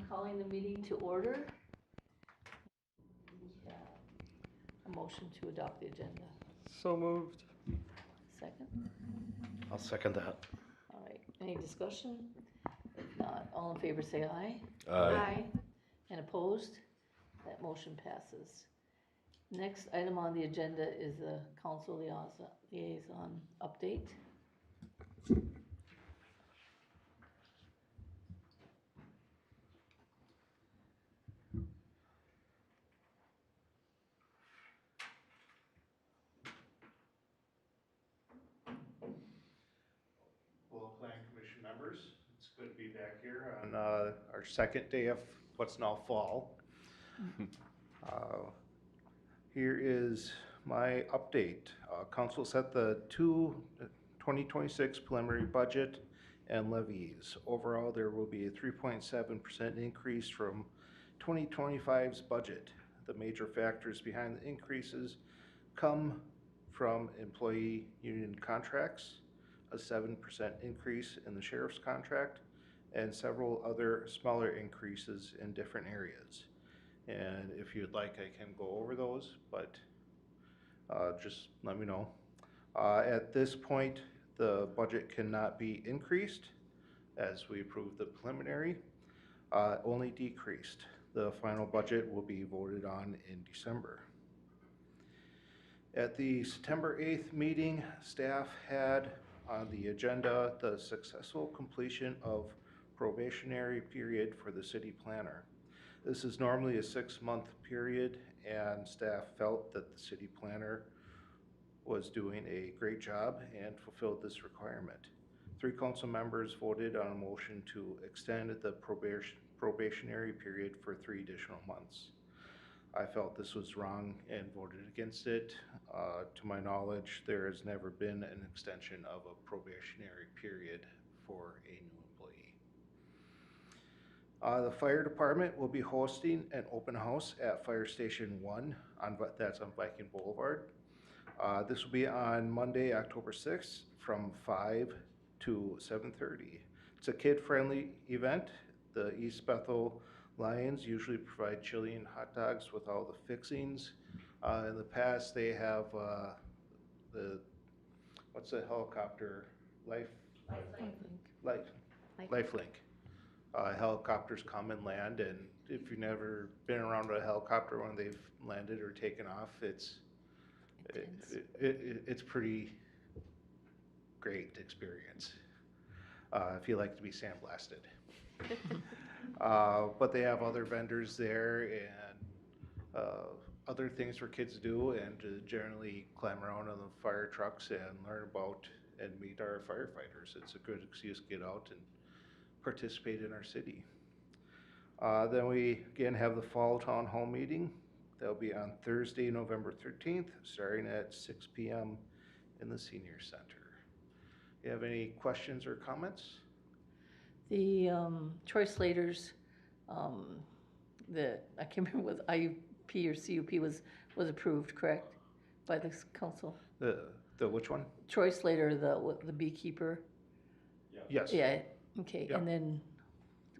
calling the meeting to order. A motion to adopt the agenda. So moved. Second? I'll second that. All right, any discussion? If not, all in favor say aye. Aye. And opposed? That motion passes. Next item on the agenda is the council liaison update. Well, Planning Commission members, it's good to be back here on our second day of what's now fall. Here is my update. Council set the 2026 preliminary budget and levies. Overall, there will be a 3.7% increase from 2025's budget. The major factors behind the increases come from employee union contracts, a 7% increase in the sheriff's contract, and several other smaller increases in different areas. And if you'd like, I can go over those, but just let me know. At this point, the budget cannot be increased as we approved the preliminary, only decreased. The final budget will be voted on in December. At the September 8th meeting, staff had on the agenda the successful completion of probationary period for the city planner. This is normally a 6-month period, and staff felt that the city planner was doing a great job and fulfilled this requirement. 3 council members voted on a motion to extend the probationary period for 3 additional months. I felt this was wrong and voted against it. To my knowledge, there has never been an extension of a probationary period for a new employee. The fire department will be hosting an open house at Fire Station 1, that's on Viking Boulevard. This will be on Monday, October 6th from 5 to 7:30. It's a kid-friendly event. The East Bethel Lions usually provide chili and hot dogs with all the fixings. In the past, they have what's the helicopter? Lifelink. Helicopters come and land, and if you've never been around a helicopter when they've landed or taken off, it's pretty great experience if you like to be sandblasted. But they have other vendors there and other things for kids to do, and to generally climb around on the fire trucks and learn about and meet our firefighters. It's a good excuse to get out and participate in our city. Then we again have the fall town hall meeting. That'll be on Thursday, November 13th, starting at 6 p.m. in the Senior Center. You have any questions or comments? The Troy Slater's, I can't remember what IUP or CUP was approved, correct, by this council? The which one? Troy Slater, the beekeeper. Yeah. Yes. Yeah. Okay. Yeah. And then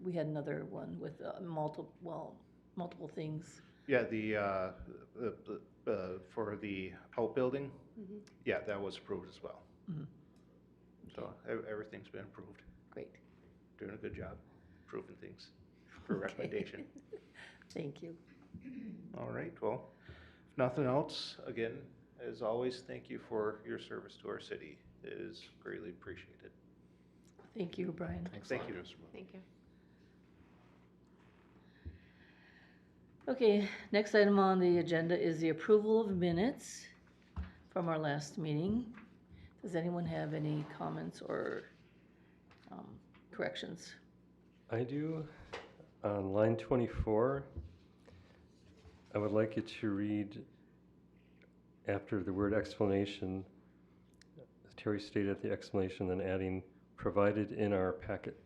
we had another one with multiple things. Yeah, for the outbuilding. Mm-hmm. Yeah, that was approved as well. Mm-hmm. So everything's been approved. Great. Doing a good job proving things for recommendation. Thank you. All right, well, if nothing else, again, as always, thank you for your service to our city. It is greatly appreciated. Thank you, Brian. Thank you. Thank you. Okay, next item on the agenda is the approval of minutes from our last meeting. Does anyone have any comments or corrections? I do. On line 24, I would like you to read after the word explanation, Terry stated the explanation, then adding provided in our packet.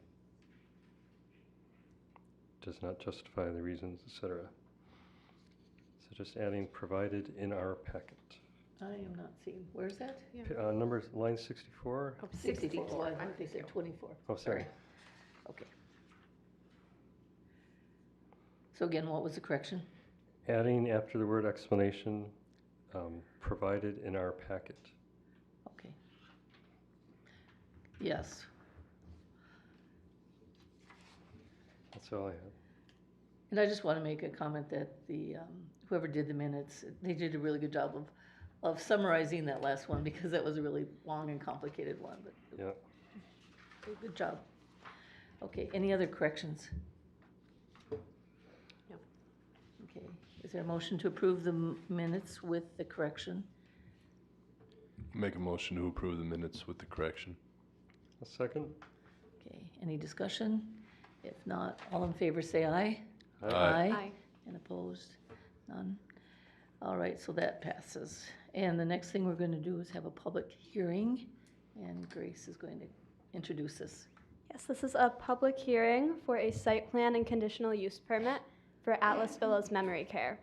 Does not justify the reasons, etc. So just adding provided in our packet. I am not seeing, where's that? Yeah. Numbers, line 64. Oh, 64, I think they said 24. Oh, sorry. Okay. So again, what was the correction? Adding after the word explanation, provided in our packet. Okay. Yes. That's all I have. And I just want to make a comment that the, whoever did the minutes, they did a really good job of summarizing that last one, because that was a really long and complicated one, but Yeah. good job. Okay, any other corrections? No. Okay, is there a motion to approve the minutes with the correction? Make a motion to approve the minutes with the correction. A second? Okay, any discussion? If not, all in favor say aye. Aye. Aye. And opposed? None? All right, so that passes. And the next thing we're going to do is have a public hearing, and Grace is going to introduce this. Yes, this is a public hearing for a site plan and conditional use permit for Atlas Villas Memory Care.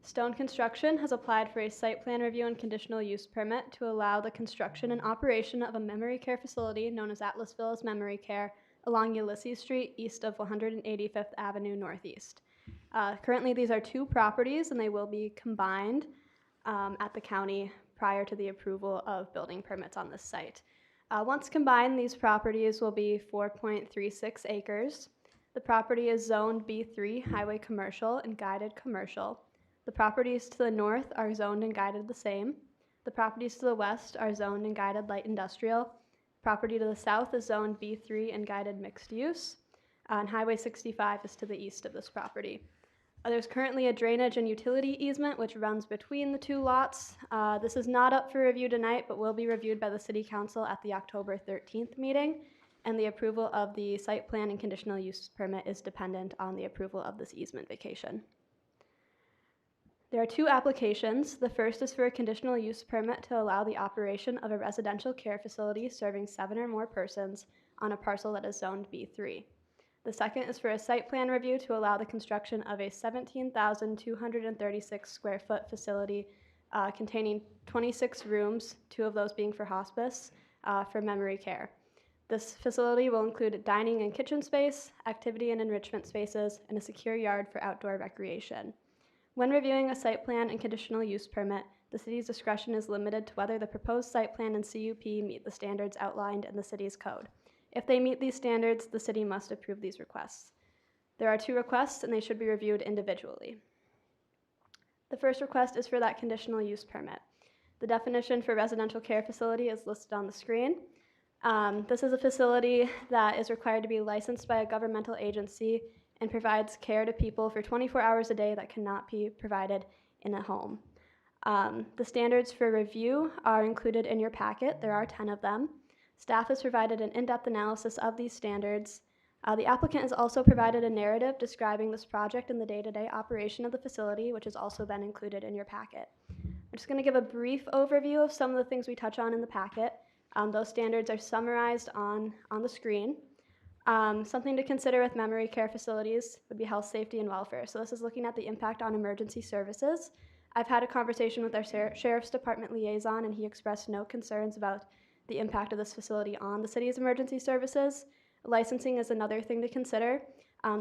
Stone Construction has applied for a site plan review and conditional use permit to allow the construction and operation of a memory care facility known as Atlas Villas Memory Care along Ulysses Street east of 185th Avenue Northeast. Currently, these are two properties, and they will be combined at the county prior to the approval of building permits on this site. Once combined, these properties will be 4.36 acres. The property is zoned B3 Highway Commercial and Guided Commercial. The properties to the north are zoned and guided the same. The properties to the west are zoned and guided light industrial. Property to the south is zoned B3 and guided mixed use. And Highway 65 is to the east of this property. There's currently a drainage and utility easement which runs between the two lots. This is not up for review tonight, but will be reviewed by the City Council at the October 13th meeting. And the approval of the site plan and conditional use permit is dependent on the approval of this easement vacation. There are two applications. The first is for a conditional use permit to allow the operation of a residential care facility serving 7 or more persons on a parcel that is zoned B3. The second is for a site plan review to allow the construction of a 17,236 square foot facility containing 26 rooms, 2 of those being for hospice, for memory care. This facility will include dining and kitchen space, activity and enrichment spaces, and a secure yard for outdoor recreation. When reviewing a site plan and conditional use permit, the city's discretion is limited to whether the proposed site plan and CUP meet the standards outlined in the city's code. If they meet these standards, the city must approve these requests. There are 2 requests, and they should be reviewed individually. The first request is for that conditional use permit. The definition for residential care facility is listed on the screen. This is a facility that is required to be licensed by a governmental agency and provides care to people for 24 hours a day that cannot be provided in a home. The standards for review are included in your packet. There are 10 of them. Staff has provided an in-depth analysis of these standards. The applicant has also provided a narrative describing this project and the day-to-day operation of the facility, which has also been included in your packet. I'm just going to give a brief overview of some of the things we touch on in the packet. Those standards are summarized on the screen. Something to consider with memory care facilities would be health, safety, and welfare. So this is looking at the impact on emergency services. I've had a conversation with our Sheriff's Department liaison, and he expressed no concerns about the impact of this facility on the city's emergency services. Licensing is another thing to consider.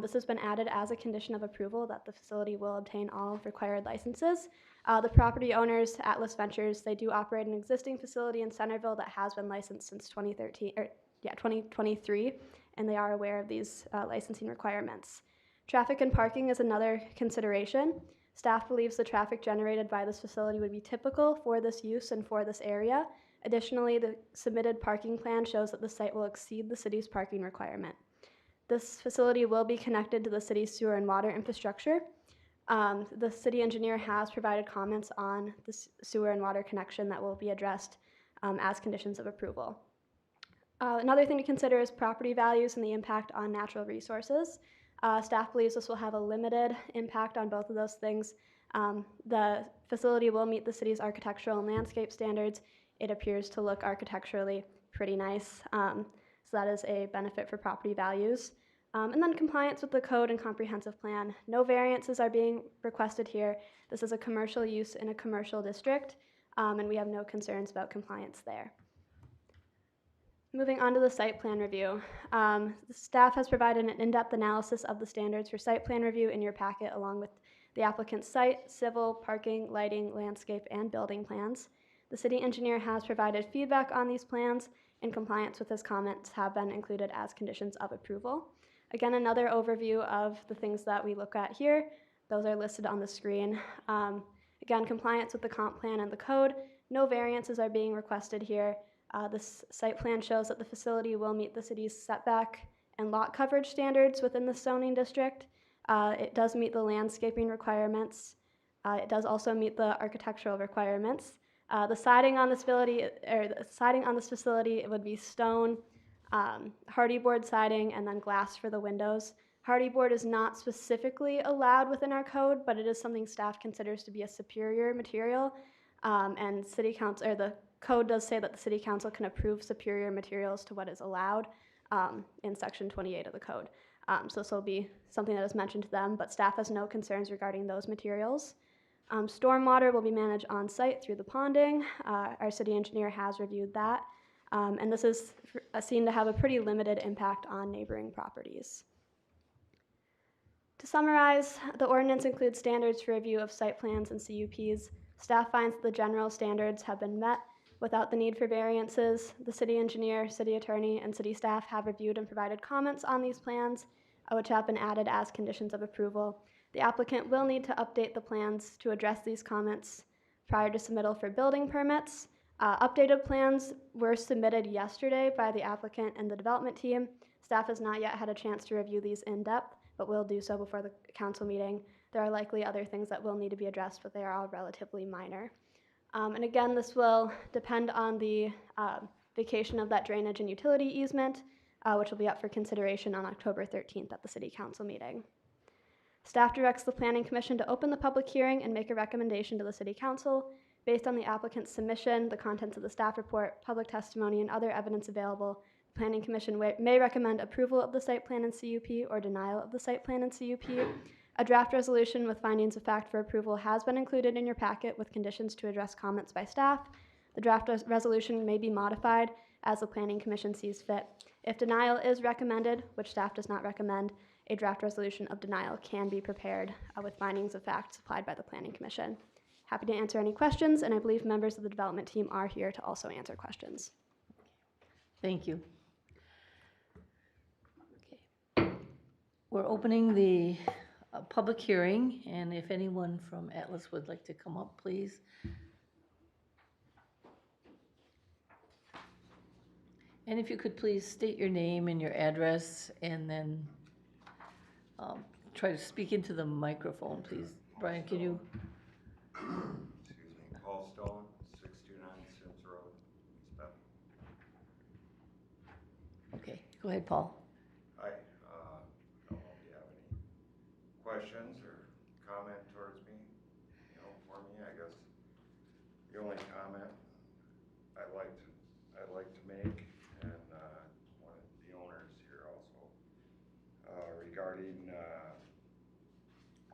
This has been added as a condition of approval that the facility will obtain all required licenses. The property owners, Atlas Ventures, they do operate an existing facility in Centerville that has been licensed since 2023, and they are aware of these licensing requirements. Traffic and parking is another consideration. Staff believes the traffic generated by this facility would be typical for this use and for this area. Additionally, the submitted parking plan shows that the site will exceed the city's parking requirement. This facility will be connected to the city's sewer and water infrastructure. The city engineer has provided comments on the sewer and water connection that will be addressed as conditions of approval. Another thing to consider is property values and the impact on natural resources. Staff believes this will have a limited impact on both of those things. The facility will meet the city's architectural and landscape standards. It appears to look architecturally pretty nice, so that is a benefit for property values. And then compliance with the code and comprehensive plan. No variances are being requested here. This is a commercial use in a commercial district, and we have no concerns about compliance there. Moving on to the site plan review. The staff has provided an in-depth analysis of the standards for site plan review in your packet, along with the applicant's site, civil, parking, lighting, landscape, and building plans. The city engineer has provided feedback on these plans, and compliance with his comments have been included as conditions of approval. Again, another overview of the things that we look at here. Those are listed on the screen. Again, compliance with the comp plan and the code. No variances are being requested here. This site plan shows that the facility will meet the city's setback and lot coverage standards within the zoning district. It does meet the landscaping requirements. It does also meet the architectural requirements. The siding on this facility would be stone, hardy board siding, and then glass for the windows. Hardy board is not specifically allowed within our code, but it is something staff considers to be a superior material, and city council, or the code does say that the city council can approve superior materials to what is allowed in section 28 of the code. So this will be something that is mentioned to them, but staff has no concerns regarding those materials. Stormwater will be managed on site through the ponding. Our city engineer has reviewed that, and this is seen to have a pretty limited impact on neighboring properties. To summarize, the ordinance includes standards for review of site plans and CUPs. Staff finds that the general standards have been met without the need for variances. The city engineer, city attorney, and city staff have reviewed and provided comments on these plans, which have been added as conditions of approval. The applicant will need to update the plans to address these comments prior to submittal for building permits. Updated plans were submitted yesterday by the applicant and the development team. Staff has not yet had a chance to review these in depth, but will do so before the council meeting. There are likely other things that will need to be addressed, but they are all relatively minor. And again, this will depend on the vacation of that drainage and utility easement, which will be up for consideration on October 13th at the City Council meeting. Staff directs the Planning Commission to open the public hearing and make a recommendation to the City Council. Based on the applicant's submission, the contents of the staff report, public testimony, and other evidence available, the Planning Commission may recommend approval of the site plan and CUP or denial of the site plan and CUP. A draft resolution with findings of fact for approval has been included in your packet with conditions to address comments by staff. The draft resolution may be modified as the Planning Commission sees fit. If denial is recommended, which staff does not recommend, a draft resolution of denial can be prepared with findings of fact supplied by the Planning Commission. Happy to answer any questions, and I believe members of the development team are here to also answer questions. Thank you. Okay. We're opening the public hearing, and if anyone from Atlas would like to come up, please. And if you could please state your name and your address, and then try to speak into the microphone, please. Brian, can you? Excuse me, Paul Stone, 629 Sims Road, East Bend. Okay, go ahead, Paul. Hi, don't know if you have any questions or comment towards me, for me, I guess. The only comment I'd like to make, and one of the owners here also, regarding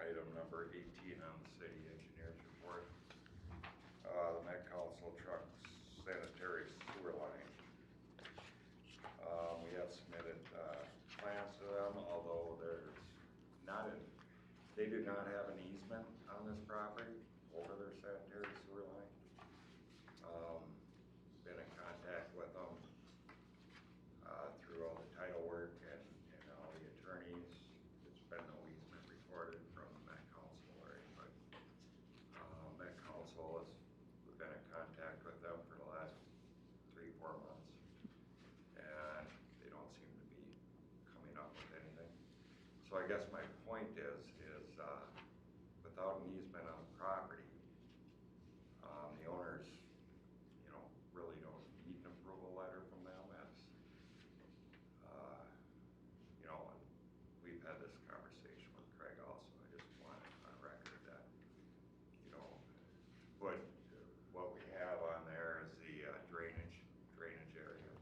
item number 18 on the city engineer's report, the Met Council trucks sanitary sewer line. We have submitted plans to them, although they do not have an easement on this property over their sanitary sewer line. Been in contact with them through all the title work and all the attorneys. There's been no easement recorded from Met Council or anybody. Met Council has been in contact with them for the last 3-4 months, and they don't seem to be coming up with anything. So I guess my point is without an easement on the property, the owners, really don't need an approval letter from them. As we've had this conversation with Craig also. I just wanted on record that, what we have on there is the drainage area,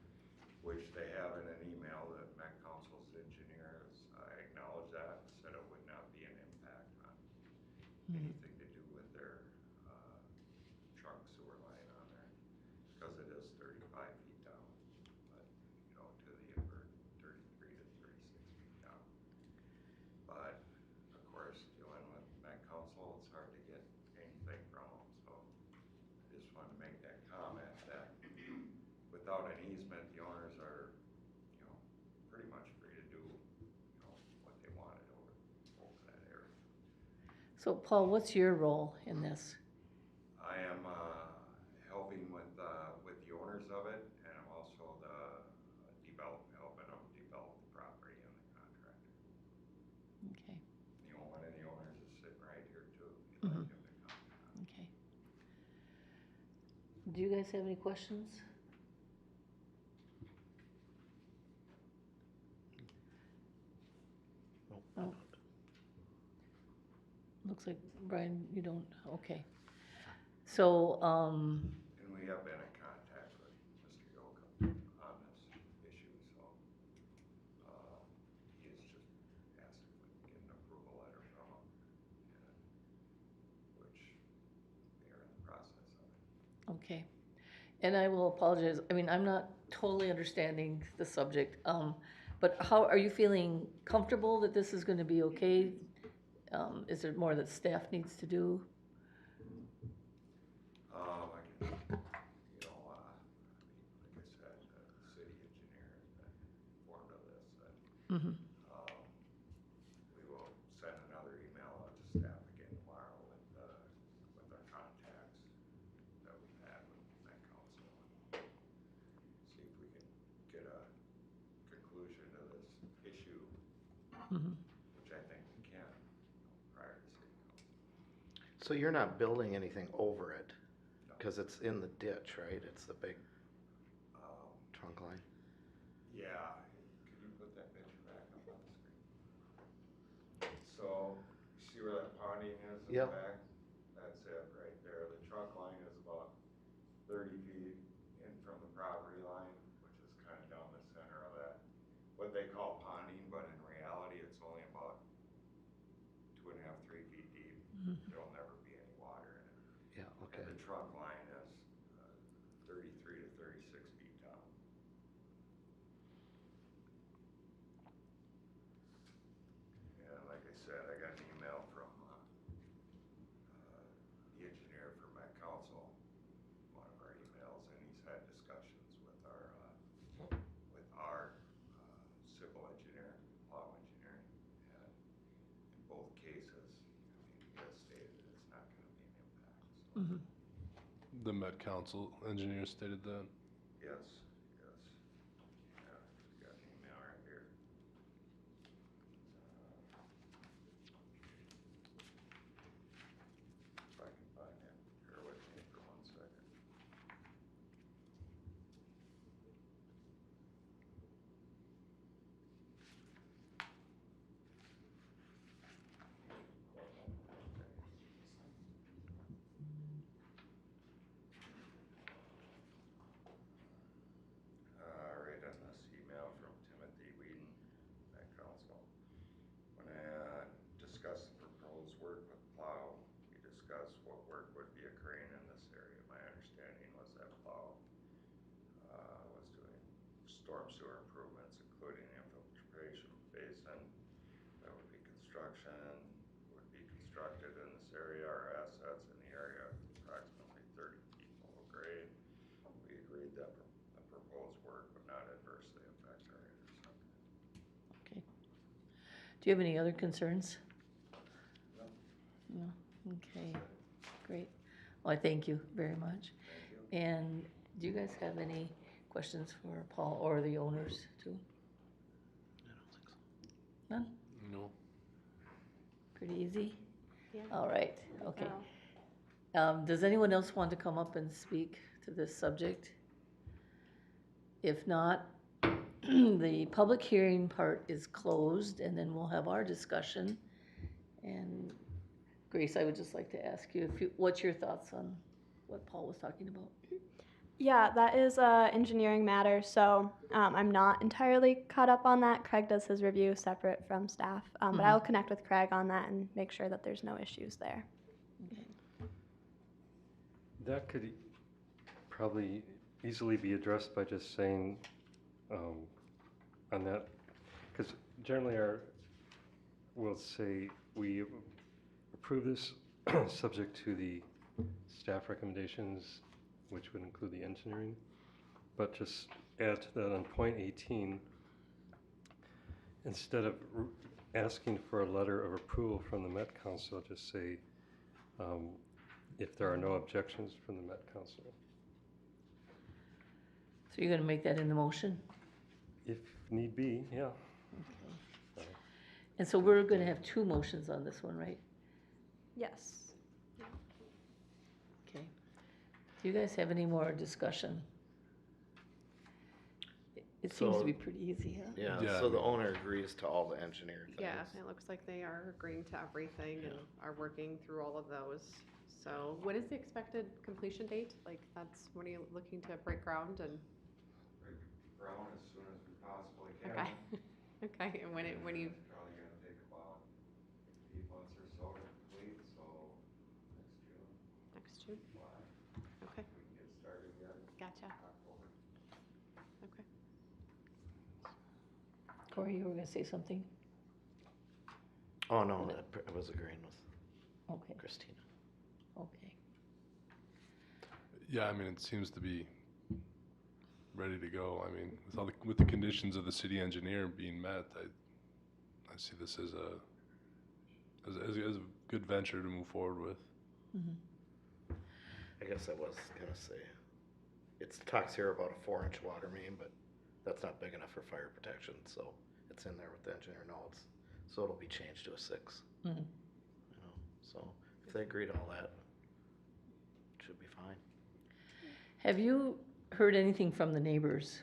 which they have in an email that Met Council's engineer has acknowledged that, said it would not be an impact on anything to do with their So Paul, what's your role in this? I am helping with the owners of it, and I'm also helping them develop the property and the contractor. Okay, One of the owners is sitting right here too. If you'd like him to come. okay. Do you guys have any questions? Oh. Looks like, Brian, you don't, okay. So, And we have been in contact with Mr. Yoka on this issue, so he is just asking if we can get an approval letter from him, which we are in the process of. okay. And I will apologize, I mean, I'm not totally understanding the subject, but how, are you feeling comfortable that this is gonna be okay? Is there more that staff needs to do? I can, like I said, the city engineer has been informed of this, and Mm-hmm. we will send another email out to staff again tomorrow with our contacts that we've had with Met Council, and see if we can get a conclusion to this issue, Mm-hmm. which I think we can, prior to city council. So you're not building anything over it, No. because it's in the ditch, right? It's the big Um, trunk line. Yeah, could you put that picture back up on the screen? So, see where that ponding is in Yep. the back? That's it right there. The trunk line is about 30 feet in from the property line, which is kind of down the center of that. What they call ponding, but in reality, it's only about 2.5, 3 feet deep. There'll never be any water in it. Yeah, okay. And the trunk line is 33 to 36 feet down. And like I said, I got an email from the engineer for Met Council, one of our emails, and he's had discussions with our civil engineer, plow engineering, and in both cases, he has stated it's not going to be an impact. So. Mm-hmm. The Met Council engineer stated that. Yes, yes. Yeah, we got an email right here. If I can find it, bear with me for 1 second. Right on this email from Timothy Whedon, Met Council. When I discussed the proposed work with Plow, we discussed what work would be occurring in this area. My understanding was that Plow was doing storm sewer improvements, including infiltration basin. That would be constructed in this area. Our assets in the area approximately 30 feet below grade. We agreed that the proposed work would not adversely affect our intersection. Okay. Do you have any other concerns? No. No? Okay, great. Well, I thank you very much. Thank you. And do you guys have any questions for Paul or the owners too? I don't think so. None? No. Pretty easy? Yeah. All right, okay. Oh. Does anyone else want to come up and speak to this subject? If not, the public hearing part is closed, and then we'll have our discussion. And Grace, I would just like to ask you, what's your thoughts on what Paul was talking about? Yeah, that is a engineering matter, so I'm not entirely caught up on that. Craig does his review separate from staff, but I'll connect with Craig on that and make sure that there's no issues there. Okay. That could probably easily be addressed by just saying on that, because generally we'll say we approve this subject to the staff recommendations, which would include the engineering, but just add to that on point 18, instead of asking for a letter of approval from the Met Council, just say, if there are no objections from the Met Council. So you're gonna make that in the motion? If need be, yeah. And so we're gonna have two motions on this one, right? Yes. Okay. Do you guys have any more discussion? It seems to So- be pretty easy, huh? Yeah, Yeah, so I the mean- owner agrees to all the engineer things. Yeah, it looks like they are agreeing to everything and are working through all of those. So what is the expected completion date? Like, that's, when are you looking to break ground and, Break ground as soon as we possibly can. okay, okay, and when you, Probably gonna take about 8 months or so to complete, so next June, next June? July, Okay, we can get started again, gotcha, October. okay. Corey, you were gonna say something? Oh, no, I was agreeing with Okay, Christina. okay. Yeah, I mean, it seems to be ready to go. I mean, with the conditions of the city engineer being met, I see this as a good venture to move forward with. Mhm. I guess I was gonna say, it talks here about a 4-inch water main, but that's not big enough for fire protection, so it's in there with the engineer notes. So it'll be changed to a 6. Mhm. You know, so if they agree to all that, it should be fine. Have you heard anything from the neighbors?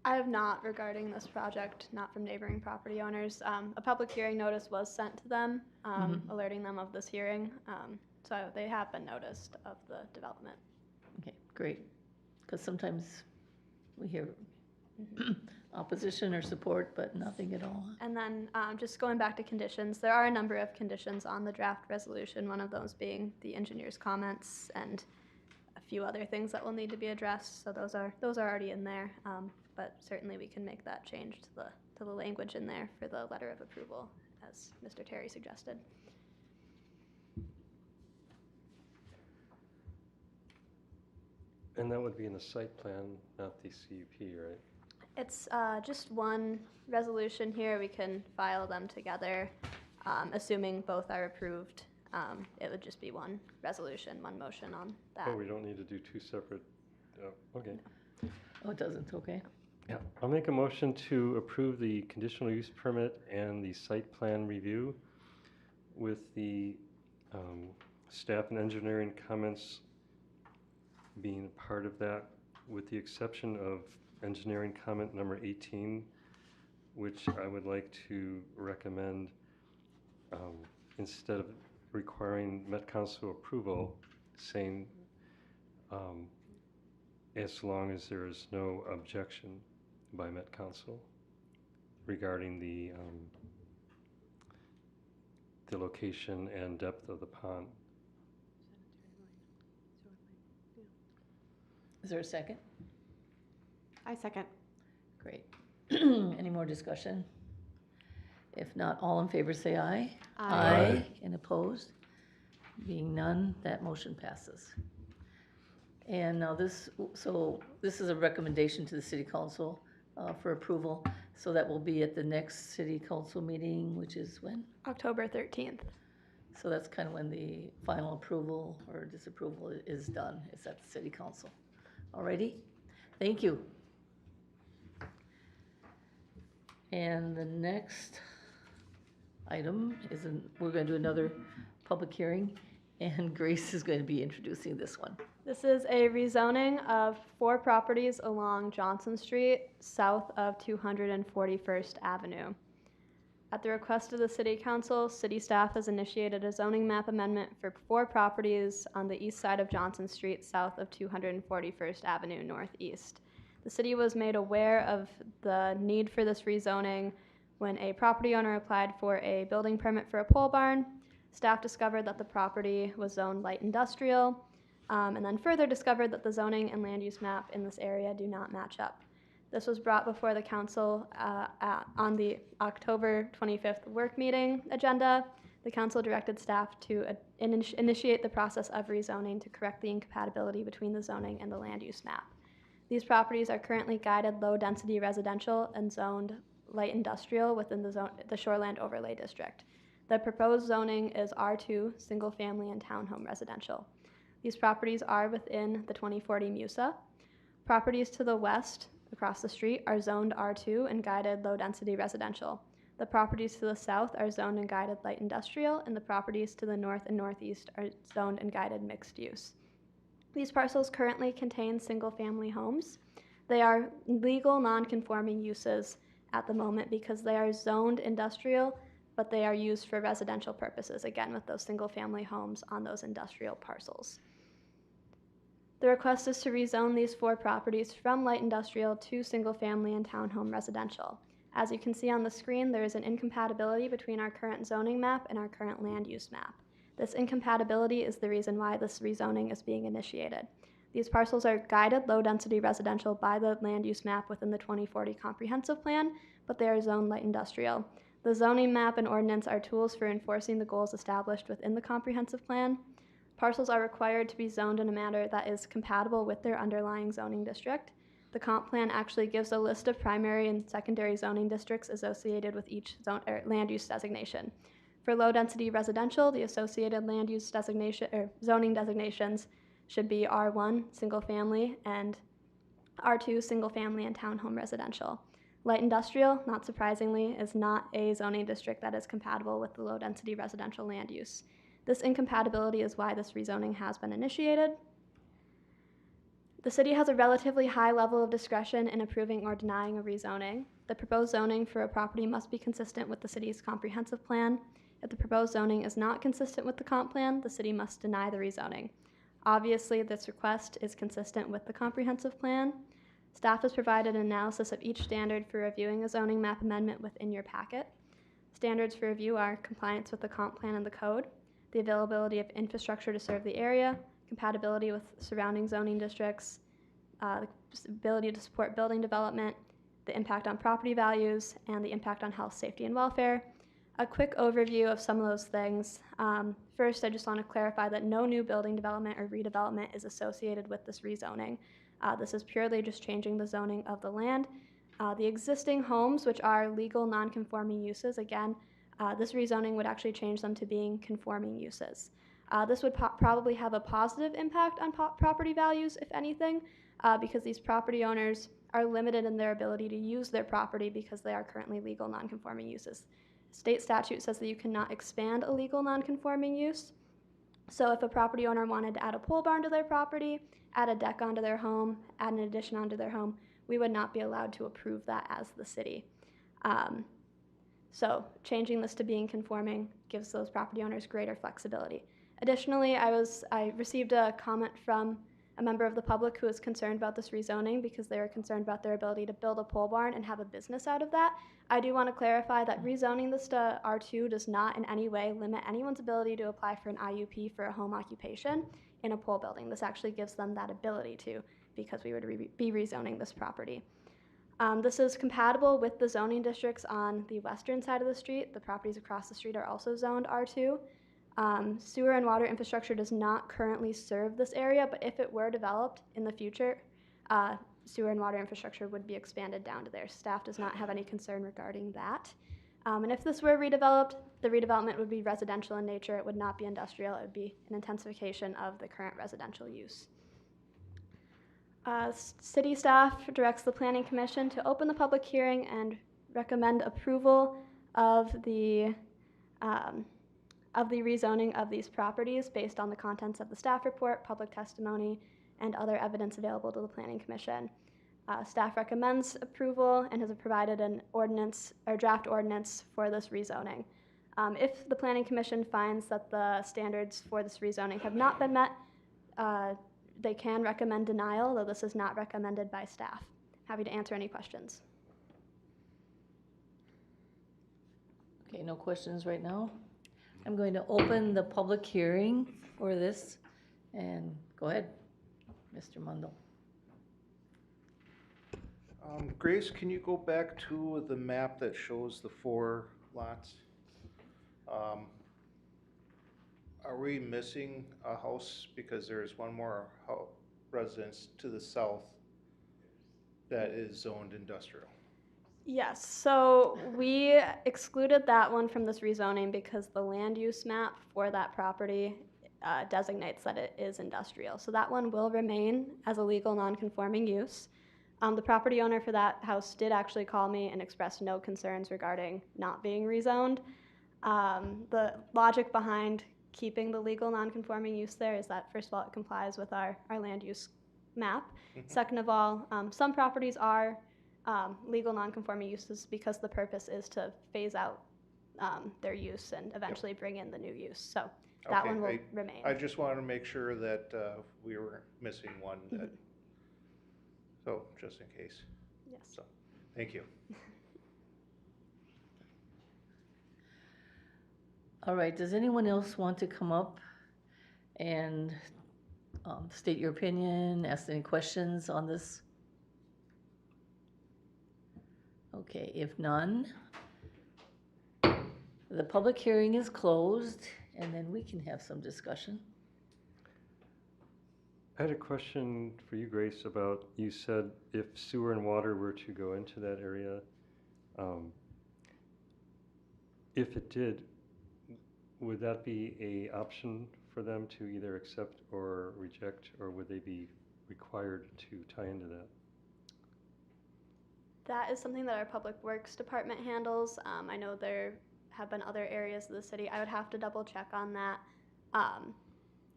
I have not regarding this project, not from neighboring property owners. A public hearing notice was sent to them, alerting them of this hearing. So they have been noticed of the development. Okay, great. Because sometimes we hear opposition or support, but nothing at all. And then just going back to conditions, there are a number of conditions on the draft resolution, one of those being the engineer's comments and a few other things that will need to be addressed. So those are already in there, but certainly we can make that change to the language in there for the letter of approval, as Mr. Terry suggested. And that would be in the site plan, not the CUP, right? It's just one resolution here. We can file them together, assuming both are approved. It would just be one resolution, one motion on that. Oh, we don't need to do two separate, okay. Oh, it doesn't, okay. Yeah, I'll make a motion to approve the conditional use permit and the site plan review with the staff and engineering comments being part of that, with the exception of engineering comment number 18, which I would like to recommend instead of requiring Met Council approval, saying as long as there is no objection by Met Council regarding the location and depth of the pond. Is there a second? I second. Great. Any more discussion? If not, all in favor say aye. Aye. And opposed? Being none, that motion passes. And now this is a recommendation to the city council for approval. So that will be at the next city council meeting, which is when? October 13th. So that's kind of when the final approval or disapproval is done. It's at the city council. Alrighty? Thank you. And the next item is, we're going to do another public hearing, and Grace is going to be introducing this one. This is a rezoning of 4 properties along Johnson Street, south of 241st Avenue. At the request of the City Council, City staff has initiated a zoning map amendment for 4 properties on the east side of Johnson Street, south of 241st Avenue Northeast. The city was made aware of the need for this rezoning when a property owner applied for a building permit for a pole barn. Staff discovered that the property was zoned light industrial, and then further discovered that the zoning and land use map in this area do not match up. This was brought before the council on the October 25th work meeting agenda. The council directed staff to initiate the process of rezoning to correct the incompatibility between the zoning and the land use map. These properties are currently guided low-density residential and zoned light industrial within the Shoreland Overlay District. The proposed zoning is R2, single family and townhome residential. These properties are within the 2040 MUSA. Properties to the west, across the street, are zoned R2 and guided low density residential. The properties to the south are zoned and guided light industrial, and the properties to the north and northeast are zoned and guided mixed use. These parcels currently contain single family homes. They are legal non-conforming uses at the moment because they are zoned industrial, but they are used for residential purposes, again with those single family homes on those industrial parcels. The request is to rezone these 4 properties from light industrial to single family and townhome residential. As you can see on the screen, there is an incompatibility between our current zoning map and our current land use map. This incompatibility is the reason why this rezoning is being initiated. These parcels are guided low-density residential by the land use map within the 2040 comprehensive plan, but they are zoned light industrial. The zoning map and ordinance are tools for enforcing the goals established within the comprehensive plan. Parcels are required to be zoned in a manner that is compatible with their underlying zoning district. The comp plan actually gives a list of primary and secondary zoning districts associated with each land use designation. For low-density residential, the associated land use designation or zoning designations should be R1, single family, and R2, single family and townhome residential. Light industrial, not surprisingly, is not a zoning district that is compatible with the low-density residential land use. This incompatibility is why this rezoning has been initiated. The city has a relatively high level of discretion in approving or denying a rezoning. The proposed zoning for a property must be consistent with the city's comprehensive plan. If the proposed zoning is not consistent with the comp plan, the city must deny the rezoning. Obviously, this request is consistent with the comprehensive plan. Staff has provided an analysis of each standard for reviewing a zoning map amendment within your packet. Standards for review are compliance with the comp plan and the code, the availability of infrastructure to serve the area, compatibility with surrounding zoning districts, the ability to support building development, the impact on property values, and the impact on health, safety, and welfare. A quick overview of some of those things. First, I just want to clarify that no new building development or redevelopment is associated with this rezoning. This is purely just changing the zoning of the land. The existing homes, which are legal non-conforming uses, again, this rezoning would actually change them to being conforming uses. This would probably have a positive impact on property values, if anything, because these property owners are limited in their ability to use their property because they are currently legal non-conforming uses. State statute says that you cannot expand a legal non-conforming use. So if a property owner wanted to add a pole barn to their property, add a deck onto their home, add an addition onto their home, we would not be allowed to approve that as the city. So changing this to being conforming gives those property owners greater flexibility. Additionally, I received a comment from a member of the public who was concerned about this rezoning because they were concerned about their ability to build a pole barn and have a business out of that. I do want to clarify that rezoning this to R2 does not in any way limit anyone's ability to apply for an IUP for a home occupation in a pole building. This actually gives them that ability to, because we would be rezoning this property. This is compatible with the zoning districts on the western side of the street. The properties across the street are also zoned R2. Sewer and water infrastructure does not currently serve this area, but if it were developed in the future, sewer and water infrastructure would be expanded down to there. Staff does not have any concern regarding that. And if this were redeveloped, the redevelopment would be residential in nature. It would not be industrial. It would be an intensification of the current residential use. City staff directs the Planning Commission to open the public hearing and recommend approval of the rezoning of these properties based on the contents of the staff report, public testimony, and other evidence available to the Planning Commission. Staff recommends approval and has provided an ordinance or draft ordinance for this rezoning. If the Planning Commission finds that the standards for this rezoning have not been met, they can recommend denial, though this is not recommended by staff. Happy to answer any questions. Okay, no questions right now. I'm going to open the public hearing for this, and go ahead, Mr. Mundell. Grace, can you go back to the map that shows the 4 lots? Are we missing a house because there's one more residence to the south that is zoned industrial? Yes, so we excluded that one from this rezoning because the land use map for that property designates that it is industrial. So that one will remain as a legal non-conforming use. The property owner for that house did actually call me and express no concerns regarding not being rezoned. The logic behind keeping the legal non-conforming use there is that, first of all, it complies with our land use map. Second of all, some properties are legal non-conforming uses because the purpose is to phase out their use and eventually bring in the new use. So that Okay, one will remain. I just wanted to make sure that we were missing one, that, so, just in case. Yes. So, thank you. All right, does anyone else want to come up and state your opinion, ask any questions on this? Okay, if none, the public hearing is closed, and then we can have some discussion. I had a question for you, Grace, about, you said if sewer and water were to go into that area, if it did, would that be a option for them to either accept or reject, or would they be required to tie into that? That is something that our Public Works Department handles. I know there have been other areas of the city. I would have to double check on that.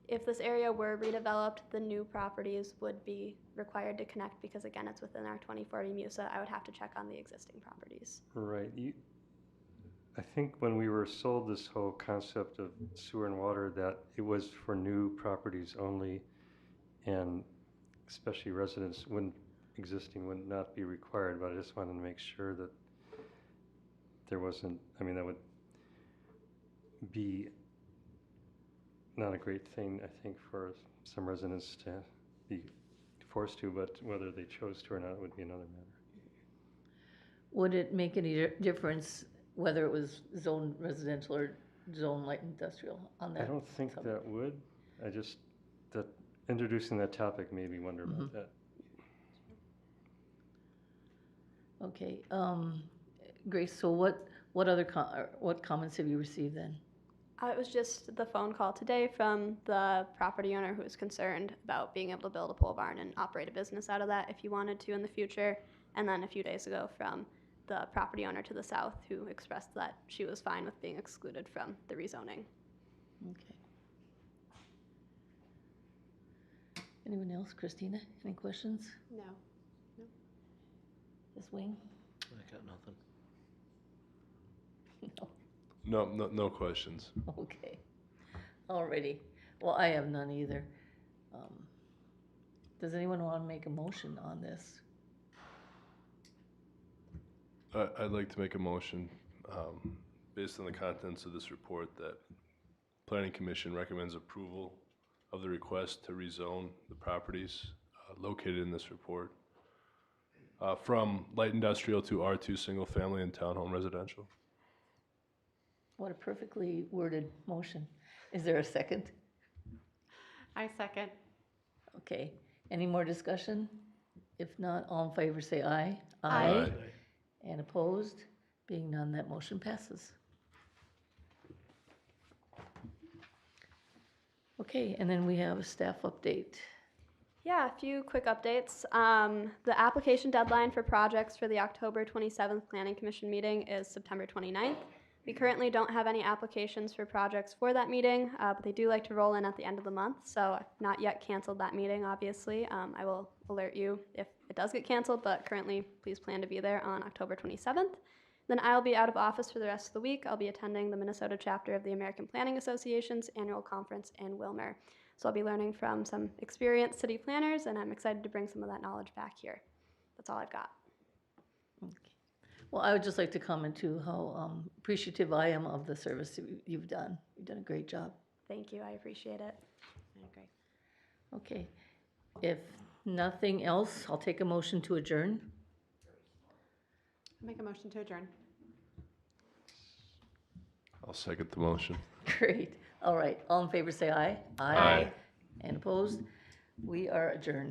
If this area were redeveloped, the new properties would be required to connect because, again, it's within our 2040 MUSA. I would have to check on the existing properties. Right. I think when we were sold this whole concept of sewer and water, that it was for new properties only, and especially residents existing would not be required, but I just wanted to make sure that there wasn't, I mean, that would be not a great thing, I think, for some residents to be forced to, but whether they chose to or not would be another matter. Would it make any difference whether it was zone residential or zone light industrial on that? I don't think that would. That introducing that topic made me wonder about that. Okay, Grace, so what other what comments have you received then? It was just the phone call today from the property owner who was concerned about being able to build a pole barn and operate a business out of that if he wanted to in the future. And then a few days ago from the property owner to the south who expressed that she was fine with being excluded from the rezoning. Okay. Anyone else? Christina, any questions? No. This wing? I got nothing. No. No questions. Okay. Alrighty. Well, I have none either. Does anyone want to make a motion on this? I'd like to make a motion, based on the contents of this report, that Planning Commission recommends approval of the request to rezone the properties located in this report from light industrial to R2 single family and townhome residential. What a perfectly worded motion. Is there a second? I second. Okay. Any more discussion? If not, all in favor say aye. Aye. And opposed? Being none, that motion passes. Okay, and then we have a staff update. Yeah, a few quick updates. The application deadline for projects for the October 27th Planning Commission meeting is September 29th. We currently don't have any applications for projects for that meeting, but they do like to roll in at the end of the month, so I've not yet canceled that meeting, obviously. I will alert you if it does get canceled, but currently please plan to be there on October 27th. Then I'll be out of office for the rest of the week. I'll be attending the Minnesota chapter of the American Planning Association's annual conference in Wilmer. So I'll be learning from some experienced city planners, and I'm excited to bring some of that knowledge back here. That's all I've got. Okay. Well, I would just like to comment too how appreciative I am of the service you've done. You've done a great job. Thank you, I appreciate it. I agree. Okay. If nothing else, I'll take a motion to adjourn. Make a motion to adjourn. I'll second the motion. Great. All right. All in favor say aye. Aye. And opposed? We are adjourned.